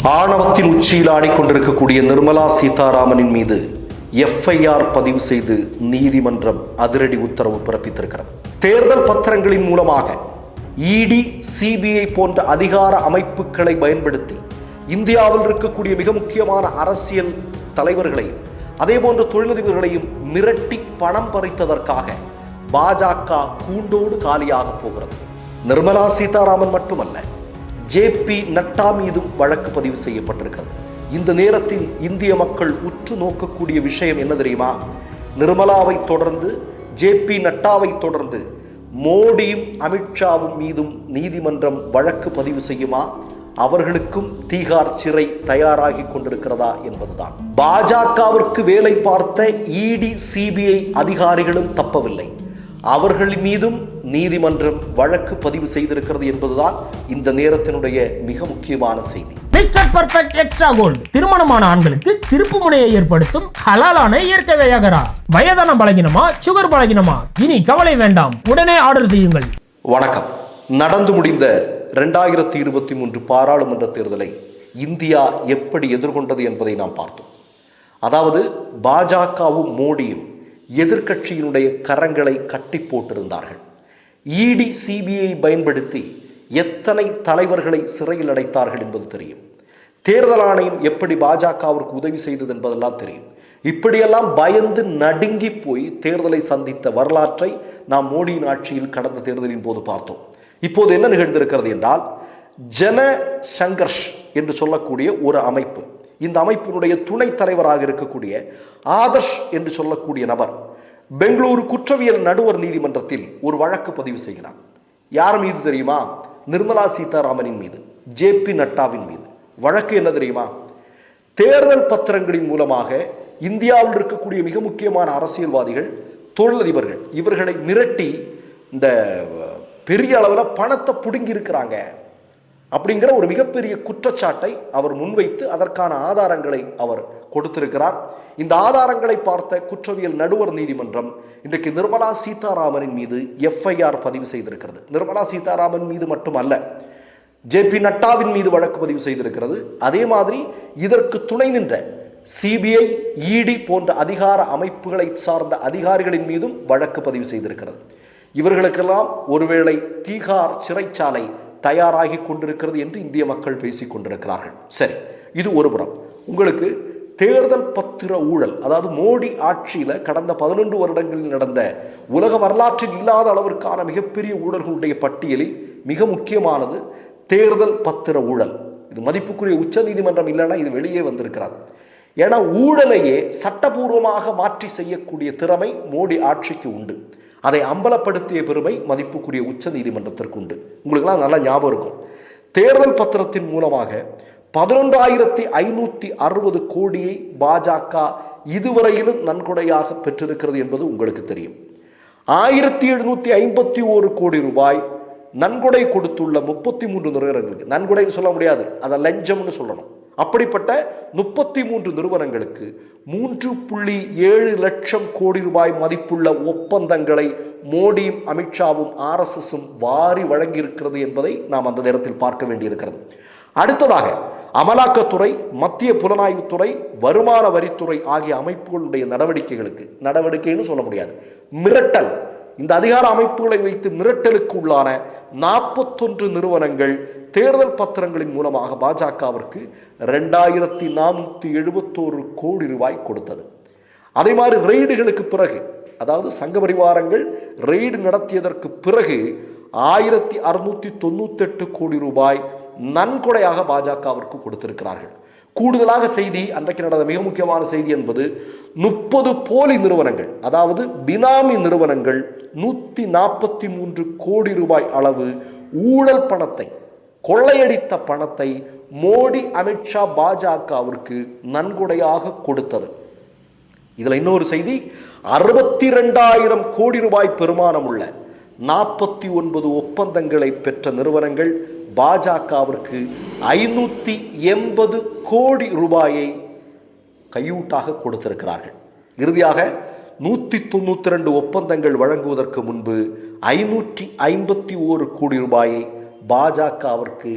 ஆணவத்தின் உச்சியில் ஆடிக்கொண்டிருக்கக்கூடிய நிர்மலா சீதாராமனின் மீது எஃப்ஐஆர் பதிவு செய்து நீதிமன்றம் அதிரடி உத்தரவு பிறப்பித்திருக்கிறது. தேர்தல் பத்திரங்களின் மூலமாக இடி, சிபிஐ போன்ற அதிகார அமைப்புகளை பயன்படுத்தி இந்தியாவில் இருக்கக்கூடிய மிக முக்கியமான அரசியல் தலைவர்களையும் அதேபோன்ற தொழிலதிபர்களையும் மிரட்டி பணம் பறித்ததற்காக பாஜக கூண்டோடு காலியாக போகிறது. நிர்மலா சீதாராமன் மட்டுமல்ல, ஜேபி நட்டா மீதும் வழக்கு பதிவு செய்யப்பட்டிருக்கிறது. இந்த நேரத்தில் இந்திய மக்கள் உற்று நோக்கக்கூடிய விஷயம் என்ன தெரியுமா? நிர்மலாவை தொடர்ந்து ஜேபி நட்டாவை தொடர்ந்து மோடியும் அமித்ஷாவும் மீதும் நீதிமன்றம் வழக்கு பதிவு செய்யுமா? அவர்களுக்கும் தீகார் சிறை தயாராகி கொண்டிருக்கிறதா என்பதுதான். பாஜகவிற்கு வேலை பார்த்த இடி, சிபிஐ அதிகாரிகளும் தப்பவில்லை. அவர்கள் மீதும் நீதிமன்றம் வழக்கு பதிவு செய்திருக்கிறது என்பதுதான் இந்த நேரத்தினுடைய மிக முக்கியமான செய்தி. மிஸ்டர் பர்ஃபெக்ட் எக்ஸ்ட்ரா கோல்டு திருமணமான ஆண்களுக்கு திருப்பு முனையை ஏற்படுத்தும் ஹலாலான இயற்கை வியாகரா. வயதான பலகினமா, சுகர் பலகினமா, இனி கவலை வேண்டாம், உடனே ஆர்டர் செய்யுங்கள். வணக்கம். நடந்து முடிந்த 2023 பாராளுமன்ற தேர்தலை இந்தியா எப்படி எதிர்கொண்டது என்பதை நாம் பார்த்தோம். அதாவது பாஜகவும் மோடியும் எதிர்க்கட்சியினுடைய கரங்களை கட்டி போட்டிருந்தார்கள். இடி, சிபிஐ பயன்படுத்தி எத்தனை தலைவர்களை சிறையில் அடைத்தார்கள் என்பது தெரியும். தேர்தல் ஆணையம் எப்படி பாஜகவிற்கு உதவி செய்தது என்பதெல்லாம் தெரியும். இப்படியெல்லாம் பயந்து நடுங்கி போய் தேர்தலை சந்தித்த வரலாற்றை நாம் மோடியின் ஆட்சியில் கடந்த தேர்தலின் போது பார்த்தோம். இப்போது என்ன நிகழ்ந்திருக்கிறது என்றால், ஜன சங்கர்ஷ் என்று சொல்லக்கூடிய ஒரு அமைப்பு, இந்த அமைப்பினுடைய துணைத் தலைவராக இருக்கக்கூடிய ஆதர்ஷ் என்று சொல்லக்கூடிய நபர் பெங்களூரு குற்றவியல் நடுவர் நீதிமன்றத்தில் ஒரு வழக்கு பதிவு செய்கிறார். யார் மீது தெரியுமா? நிர்மலா சீதாராமனின் மீது, ஜேபி நட்டாவின் மீது. வழக்கு என்ன தெரியுமா? தேர்தல் பத்திரங்களின் மூலமாக இந்தியாவில் இருக்கக்கூடிய மிக முக்கியமான அரசியல்வாதிகள், தொழிலதிபர்கள் இவர்களை மிரட்டி இந்த பெரிய அளவில் பணத்தை பிடுங்கி இருக்கிறாங்க அப்படிங்கிற ஒரு மிகப்பெரிய குற்றச்சாட்டை அவர் முன்வைத்து அதற்கான ஆதாரங்களை அவர் கொடுத்திருக்கிறார். இந்த ஆதாரங்களை பார்த்த குற்றவியல் நடுவர் நீதிமன்றம் இன்றைக்கு நிர்மலா சீதாராமனின் மீது எஃப்ஐஆர் பதிவு செய்திருக்கிறது. நிர்மலா சீதாராமன் மீது மட்டுமல்ல, ஜேபி நட்டாவின் மீது வழக்கு பதிவு செய்திருக்கிறது. அதே மாதிரி இதற்கு துணை நின்ற சிபிஐ, இடி போன்ற அதிகார அமைப்புகளை சார்ந்த அதிகாரிகளின் மீதும் வழக்கு பதிவு செய்திருக்கிறது. இவர்களுக்கெல்லாம் ஒருவேளை தீகார் சிறைச்சாலை தயாராகி கொண்டிருக்கிறது என்று இந்திய மக்கள் பேசிக் கொண்டிருக்கிறார்கள். சரி, இது ஒரு புறம். உங்களுக்கு தேர்தல் பத்திர ஊழல், அதாவது மோடி ஆட்சியில் கடந்த 11 வருடங்களில் நடந்த உலக வரலாற்றில் இல்லாத அளவிற்கான மிகப்பெரிய ஊழல்களுடைய பட்டியலில் மிக முக்கியமானது தேர்தல் பத்திர ஊழல். இது மதிப்புக்குரிய உச்ச நீதிமன்றம் இல்லைன்னா இது வெளியே வந்திருக்கிறது. ஏன்னா ஊழலையே சட்டபூர்வமாக மாற்றி செய்யக்கூடிய திறமை மோடி ஆட்சிக்கு உண்டு. அதை அம்பலப்படுத்திய பெருமை மதிப்புக்குரிய உச்ச நீதிமன்றத்திற்கு உண்டு. உங்களுக்கெல்லாம் நல்லா ஞாபகம் இருக்கும். தேர்தல் பத்திரத்தின் மூலமாக 11,560 கோடியை பாஜக இதுவரையிலும் நன்கொடையாக பெற்றிருக்கிறது என்பது உங்களுக்கு தெரியும். 1,751 கோடி ரூபாய் நன்கொடை கொடுத்துள்ள 33 நிறுவனங்களுக்கு, நன்கொடைன்னு சொல்ல முடியாது, அதை லஞ்சம்னு சொல்லணும். அப்படிப்பட்ட 33 நிறுவனங்களுக்கு 3.7 லட்சம் கோடி ரூபாய் மதிப்புள்ள ஒப்பந்தங்களை மோடியும் அமித்ஷாவும் RSSும் வாரி வழங்கியிருக்கிறது என்பதை நாம் அந்த நேரத்தில் பார்க்க வேண்டியிருக்கிறது. அடுத்ததாக அமலாக்கத்துறை, மத்திய புலனாய்வுத்துறை, வருமான வரித்துறை ஆகிய அமைப்புகளுடைய நடவடிக்கைன்னு சொல்ல முடியாது, மிரட்டல், இந்த அதிகார அமைப்புகளை வைத்து மிரட்டலுக்கு உள்ளான 41 நிறுவனங்கள் தேர்தல் பத்திரங்களின் மூலமாக பாஜகவிற்கு 2,471 கோடி ரூபாய் கொடுத்தது. அதே மாதிரி ரெய்டுகளுக்கு பிறகு, அதாவது சங்க பரிவாரங்கள் ரெய்டு நடத்தியதற்கு பிறகு 1,698 கோடி ரூபாய் நன்கொடையாக பாஜகவிற்கு கொடுத்திருக்கிறார்கள். கூடுதலாக செய்தி, அன்றைக்கு நடந்த மிக முக்கியமான செய்தி என்பது 30 போலி நிறுவனங்கள், அதாவது பினாமி நிறுவனங்கள் 143 கோடி ரூபாய் அளவு ஊழல் பணத்தை, கொள்ளையடித்த பணத்தை மோடி, அமித்ஷா பாஜகவிற்கு நன்கொடையாக கொடுத்தது. இதுல இன்னொரு செய்தி, 62,000 கோடி ரூபாய் பெருமானம் உள்ள 49 ஒப்பந்தங்களை பெற்ற நிறுவனங்கள் பாஜகவிற்கு 580 கோடி ரூபாயை கையூட்டாக கொடுத்திருக்கிறார்கள். இறுதியாக 192 ஒப்பந்தங்கள் வழங்குவதற்கு முன்பு 551 கோடி ரூபாயை பாஜகவிற்கு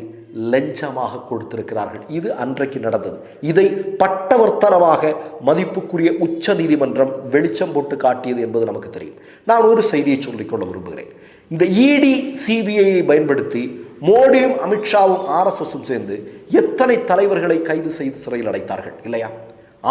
லஞ்சமாக கொடுத்திருக்கிறார்கள். இது அன்றைக்கு நடந்தது. இதை பட்டவர்த்தனமாக மதிப்புக்குரிய உச்ச நீதிமன்றம் வெளிச்சம் போட்டு காட்டியது என்பது நமக்கு தெரியும். நான் ஒரு செய்தியை சொல்லிக்கொள்ள விரும்புகிறேன். இந்த இடி சிபிஐயை பயன்படுத்தி மோடியும் அமித்ஷாவும் RSSம் சேர்ந்து எத்தனை தலைவர்களை கைது செய்து சிறையில் அடைத்தார்கள் இல்லையா?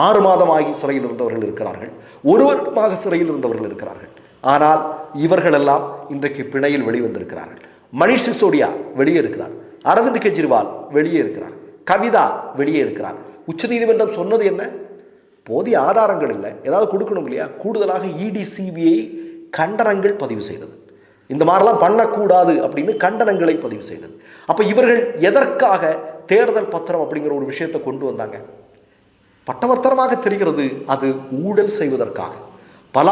6 மாதமாகி சிறையில் இருந்தவர்கள் இருக்கிறார்கள், 1 வருடமாக சிறையில் இருந்தவர்கள் இருக்கிறார்கள். ஆனால் இவர்களெல்லாம் இன்றைக்கு பிணையில் வெளிவந்திருக்கிறார்கள். மணிஷ் சிசோடியா வெளியே இருக்கிறார், அரவிந்த் கெஜ்ரிவால் வெளியே இருக்கிறார், கவிதா வெளியே இருக்கிறார். உச்சநீதிமன்றம் சொன்னது என்ன? போதிய ஆதாரங்கள் இல்லை, ஏதாவது கொடுக்கணும் இல்லையா? கூடுதலாக இடி சிபிஐ கண்டனங்கள் பதிவு செய்தது. இந்த மாதிரிலாம் பண்ணக்கூடாது அப்படின்னு கண்டனங்களை பதிவு செய்தது. அப்போ இவர்கள் எதற்காக தேர்தல் பத்திரம் அப்படிங்கிற ஒரு விஷயத்தை கொண்டு வந்தாங்க? பட்டவர்த்தனமாக தெரிகிறது, அது ஊழல் செய்வதற்காக. பல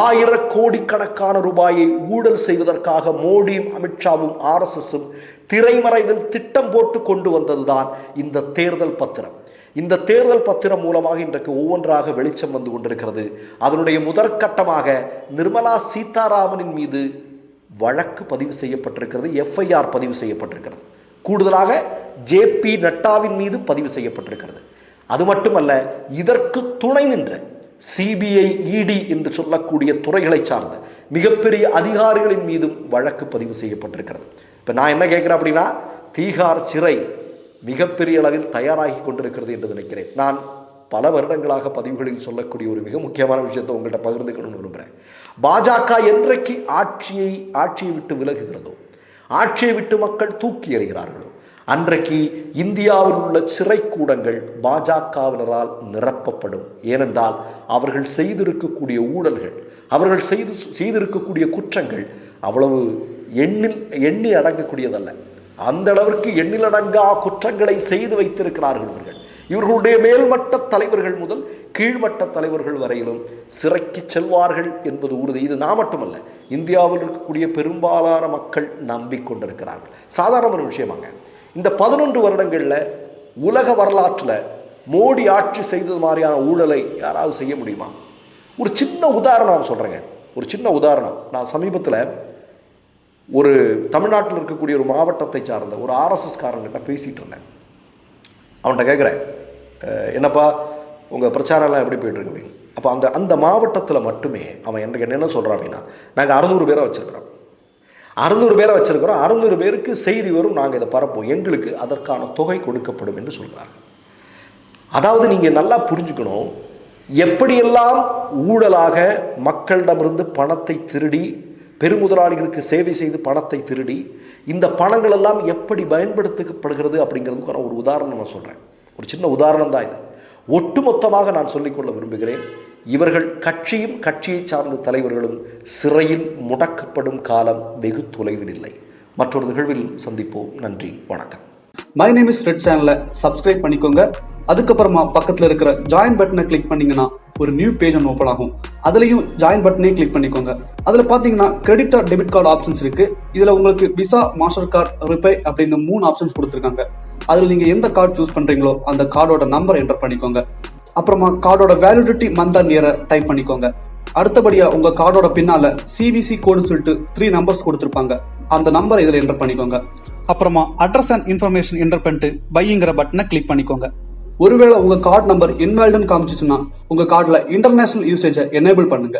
கோடிக்கணக்கான ரூபாயை ஊழல் செய்வதற்காக மோடியும் அமித்ஷாவும் RSSம் திரைமறைவில் திட்டம் போட்டு கொண்டு வந்ததுதான் இந்த தேர்தல் பத்திரம். இந்த தேர்தல் பத்திரம் மூலமாக இன்றைக்கு ஒவ்வொன்றாக வெளிச்சம் வந்து கொண்டிருக்கிறது. அதனுடைய முதற்கட்டமாக நிர்மலா சீதாராமனின் மீது வழக்கு பதிவு செய்யப்பட்டிருக்கிறது, FIR பதிவு செய்யப்பட்டிருக்கிறது. கூடுதலாக JP நட்டாவின் மீது பதிவு செய்யப்பட்டிருக்கிறது. அது மட்டுமல்ல, இதற்கு துணை நின்ற CBI ED என்று சொல்லக்கூடிய துறைகளை சார்ந்த மிகப்பெரிய அதிகாரிகளின் மீதும் வழக்கு பதிவு செய்யப்பட்டிருக்கிறது. இப்போ நான் என்ன கேட்குறேன் அப்படின்னா, தீகார் சிறை மிகப்பெரிய அளவில் தயாராகி கொண்டிருக்கிறது என்று நினைக்கிறேன். நான் பல வருடங்களாக பதிவுகளில் சொல்லக்கூடிய ஒரு மிக முக்கியமான விஷயத்தை உங்கள்கிட்ட பகிர்ந்துக்கணும்னு விரும்புகிறேன். பாஜக என்றைக்கு ஆட்சியை விட்டு விலகுகிறதோ, ஆட்சியை விட்டு மக்கள் தூக்கி எறிகிறார்களோ, அன்றைக்கு இந்தியாவில் உள்ள சிறை கூடங்கள் பாஜகவினரால் நிரப்பப்படும். ஏனென்றால் அவர்கள் செய்திருக்கக்கூடிய ஊழல்கள், அவர்கள் செய்திருக்கக்கூடிய குற்றங்கள் அவ்வளவு எண்ணி அடங்கக்கூடியதல்ல. அந்த அளவிற்கு எண்ணிலடங்கா குற்றங்களை செய்து வைத்திருக்கிறார்கள் இவர்களுடைய மேல்மட்ட தலைவர்கள் முதல் கீழ்மட்ட தலைவர்கள் வரையிலும் சிறைக்கு செல்வார்கள் என்பது உறுதி. இது நான் மட்டுமல்ல, இந்தியாவில் இருக்கக்கூடிய பெரும்பாலான மக்கள் நம்பிக்கொண்டிருக்கிறார்கள். சாதாரண விஷயமாங்க. இந்த 11 வருடங்களில் உலக வரலாற்றில் மோடி ஆட்சி செய்தது மாதிரியான ஊழலை யாராவது செய்ய முடியுமா? ஒரு சின்ன உதாரணம் நான் சொல்கிறேங்க. ஒரு சின்ன உதாரணம். நான் சமீபத்தில் ஒரு தமிழ்நாட்டில் இருக்கக்கூடிய ஒரு மாவட்டத்தை சார்ந்த ஒரு RSS காரங்கிட்ட பேசிகிட்டு இருந்தேன். அவன்கிட்ட கேட்குறேன், என்னப்பா உங்கள் பிரச்சாரம்லாம் எப்படி போய்ட்டுருக்கு அப்படின்னு. அப்போ அந்த மாவட்டத்தில் மட்டுமே அவன் எனக்கு என்ன சொல்கிறான் அப்படின்னா, நாங்கள் 600 பேரை வச்சுருக்கிறோம், 600 பேருக்கு செய்தி வரும், நாங்கள் இதை பரப்போம், எங்களுக்கு அதற்கான தொகை கொடுக்கப்படும் என்று சொல்கிறார்கள். அதாவது நீங்கள் நல்லா புரிஞ்சுக்கணும், எப்படியெல்லாம் ஊழலாக மக்களிடமிருந்து பணத்தை திருடி, பெருமுதலாளிகளுக்கு சேவை செய்து பணத்தை திருடி, இந்த பணங்கள் எல்லாம் எப்படி பயன்படுத்தப்படுகிறது அப்படிங்கிறதுக்கான ஒரு உதாரணம் நான் சொல்கிறேன். ஒரு சின்ன உதாரணம் தான் இது. ஒட்டுமொத்தமாக நான் சொல்லிக்கொள்ள விரும்புகிறேன், இவர்கள் கட்சியும் கட்சியை சார்ந்த தலைவர்களும் சிறையில் முடக்கப்படும் காலம் வெகு தொலைவில் இல்லை. மற்றொரு நிகழ்வில் சந்திப்போம். நன்றி, வணக்கம். மை நேம் இஸ் ரெட் சேனலை சப்ஸ்கிரைப் பண்ணிக்கோங்க. அதுக்கப்புறமா பக்கத்தில் இருக்கிற ஜாயின் பட்டனை கிளிக் பண்ணீங்கன்னா ஒரு நியூ பேஜ் ஒன்று ஓப்பன் ஆகும். அதுலயும் ஜாயின் பட்டனே கிளிக் பண்ணிக்கோங்க. அதுல பாத்தீங்கன்னா credit R debit card options இருக்கு. இதுல உங்களுக்கு விசா, மாஸ்டர் கார்டு, ரிப்பே அப்படின்னு 3 ஆப்ஷன்ஸ் கொடுத்துருக்காங்க. அதுல நீங்க எந்த கார்டு சூஸ் பண்றீங்களோ அந்த கார்டோட நம்பர் என்டர் பண்ணிக்கோங்க. அப்புறமா கார்டோட வேலிடிட்டி மந்த் அண்ட் இயரை டைப் பண்ணிக்கோங்க. அடுத்தபடியா உங்க கார்டோட பின்னால CVC கோடுன்னு சொல்லிட்டு 3 நம்பர்ஸ் கொடுத்துருப்பாங்க. அந்த நம்பர் இதுல என்டர் பண்ணிக்கோங்க. அப்புறமா அட்ரஸ் அண்ட் இன்ஃபர்மேஷன் என்டர் பண்ணிட்டு பைங்கிற பட்டனை கிளிக் பண்ணிக்கோங்க. ஒருவேளை உங்க கார்டு நம்பர் இன்வாலிட்னு காமிச்சிச்சுன்னா உங்க கார்டுல இன்டர்நேஷனல் யூசேஜை எனேபிள் பண்ணுங்க.